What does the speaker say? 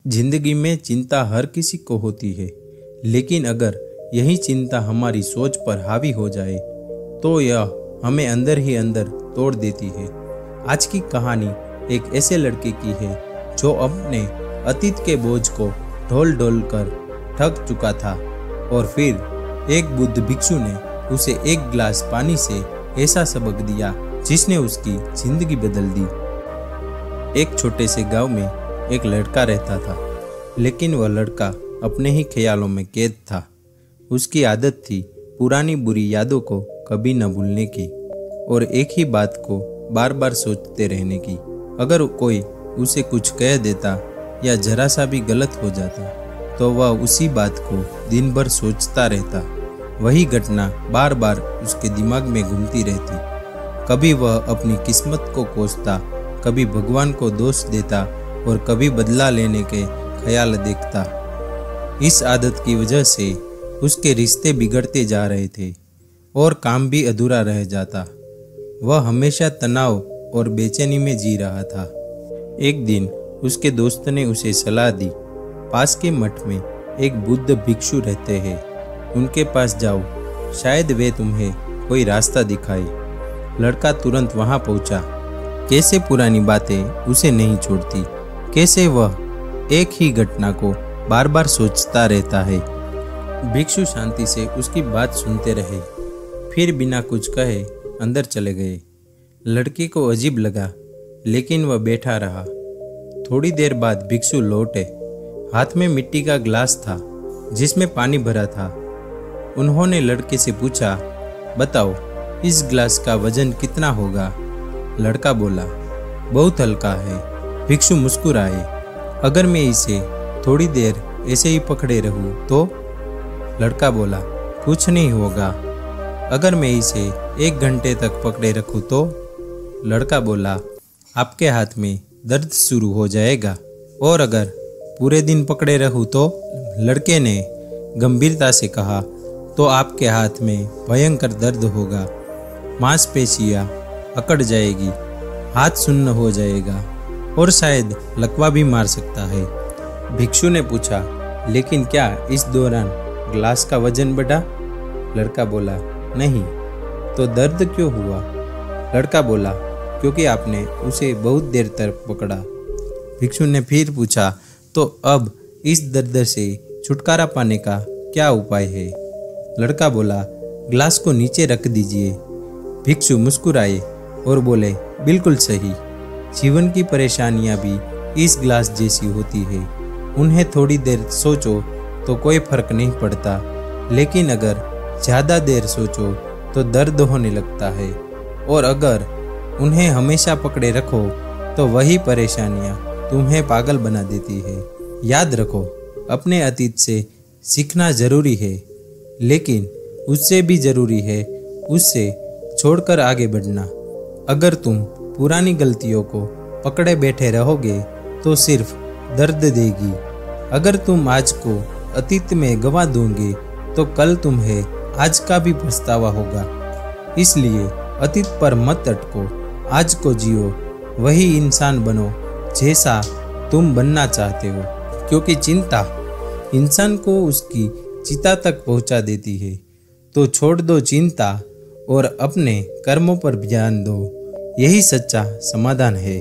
जिंदगी में चिंता हर किसी को होती है, लेकिन अगर यही चिंता हमारी सोच पर हावी हो जाए तो यह हमें अंदर ही अंदर तोड़ देती है। आज की कहानी एक ऐसे लड़के की है जो अपने अतीत के बोझ को ढोल ढोल कर थक चुका था और फिर एक बुद्ध भिक्षु ने उसे एक गिलास पानी से ऐसा सबक दिया जिसने उसकी जिंदगी बदल दी। एक छोटे से गांव में एक लड़का रहता था, लेकिन वह लड़का अपने ही ख्यालों में कैद था। उसकी आदत थी पुरानी बुरी यादों को कभी न भूलने की और एक ही बात को बार बार सोचते रहने की। अगर कोई उसे कुछ कह देता या जरा सा भी गलत हो जाता तो वह उसी बात को दिन भर सोचता रहता। वही घटना बार बार उसके दिमाग में घूमती रहती। कभी वह अपनी किस्मत को कोसता, कभी भगवान को दोष देता और कभी बदला लेने के ख्याल देखता। इस आदत की वजह से उसके रिश्ते बिगड़ते जा रहे थे और काम भी अधूरा रह जाता। वह हमेशा तनाव और बेचैनी में जी रहा था। एक दिन उसके दोस्त ने उसे सलाह दी, पास के मठ में एक बुद्ध भिक्षु रहते हैं, उनके पास जाओ, शायद वे तुम्हें कोई रास्ता दिखाए। लड़का तुरंत वहां पहुंचा। कैसे पुरानी बातें उसे नहीं छोड़ती, कैसे वह एक ही घटना को बार बार सोचता रहता है। भिक्षु शांति से उसकी बात सुनते रहे, फिर बिना कुछ कहे अंदर चले गए। लड़के को अजीब लगा, लेकिन वह बैठा रहा। थोड़ी देर बाद भिक्षु लौटे। हाथ में मिट्टी का गिलास था जिसमें पानी भरा था। उन्होंने लड़के से पूछा, बताओ इस गिलास का वजन कितना होगा? लड़का बोला, बहुत हल्का है। भिक्षु मुस्कुराए, अगर मैं इसे थोड़ी देर ऐसे ही पकड़े रहूं तो? लड़का बोला, कुछ नहीं होगा। अगर मैं इसे 1 घंटे तक पकड़े रखूं तो? लड़का बोला, आपके हाथ में दर्द शुरू हो जाएगा। और अगर पूरे दिन पकड़े रहूं तो? लड़के ने गंभीरता से कहा, तो आपके हाथ में भयंकर दर्द होगा, मांसपेशियां अकड़ जाएगी, हाथ सुन्न हो जाएगा और शायद लकवा भी मार सकता है। भिक्षु ने पूछा, लेकिन क्या इस दौरान गिलास का वजन बढ़ा? लड़का बोला, नहीं। तो दर्द क्यों हुआ? लड़का बोला, क्योंकि आपने उसे बहुत देर तक पकड़ा। भिक्षु ने फिर पूछा, तो अब इस दर्द से छुटकारा पाने का क्या उपाय है? लड़का बोला, गिलास को नीचे रख दीजिए। भिक्षु मुस्कुराए और बोले, बिल्कुल सही। जीवन की परेशानियां भी इस गिलास जैसी होती है। उन्हें थोड़ी देर सोचो तो कोई फर्क नहीं पड़ता, लेकिन अगर ज़्यादा देर सोचो तो दर्द होने लगता है। और अगर उन्हें हमेशा पकड़े रखो तो वही परेशानियां तुम्हें पागल बना देती है। याद रखो, अपने अतीत से सीखना जरूरी है, लेकिन उससे भी जरूरी है उससे छोड़कर आगे बढ़ना। अगर तुम पुरानी गलतियों को पकड़े बैठे रहोगे तो सिर्फ दर्द देगी। अगर तुम आज को अतीत में गंवा दोगे तो कल तुम्हें आज का भी पछतावा होगा। इसलिए अतीत पर मत अटको, आज को जियो, वही इंसान बनो जैसा तुम बनना चाहते हो। क्योंकि चिंता इंसान को उसकी चिता तक पहुंचा देती है। तो छोड़ दो चिंता और अपने कर्मों पर ध्यान दो, यही सच्चा समाधान है।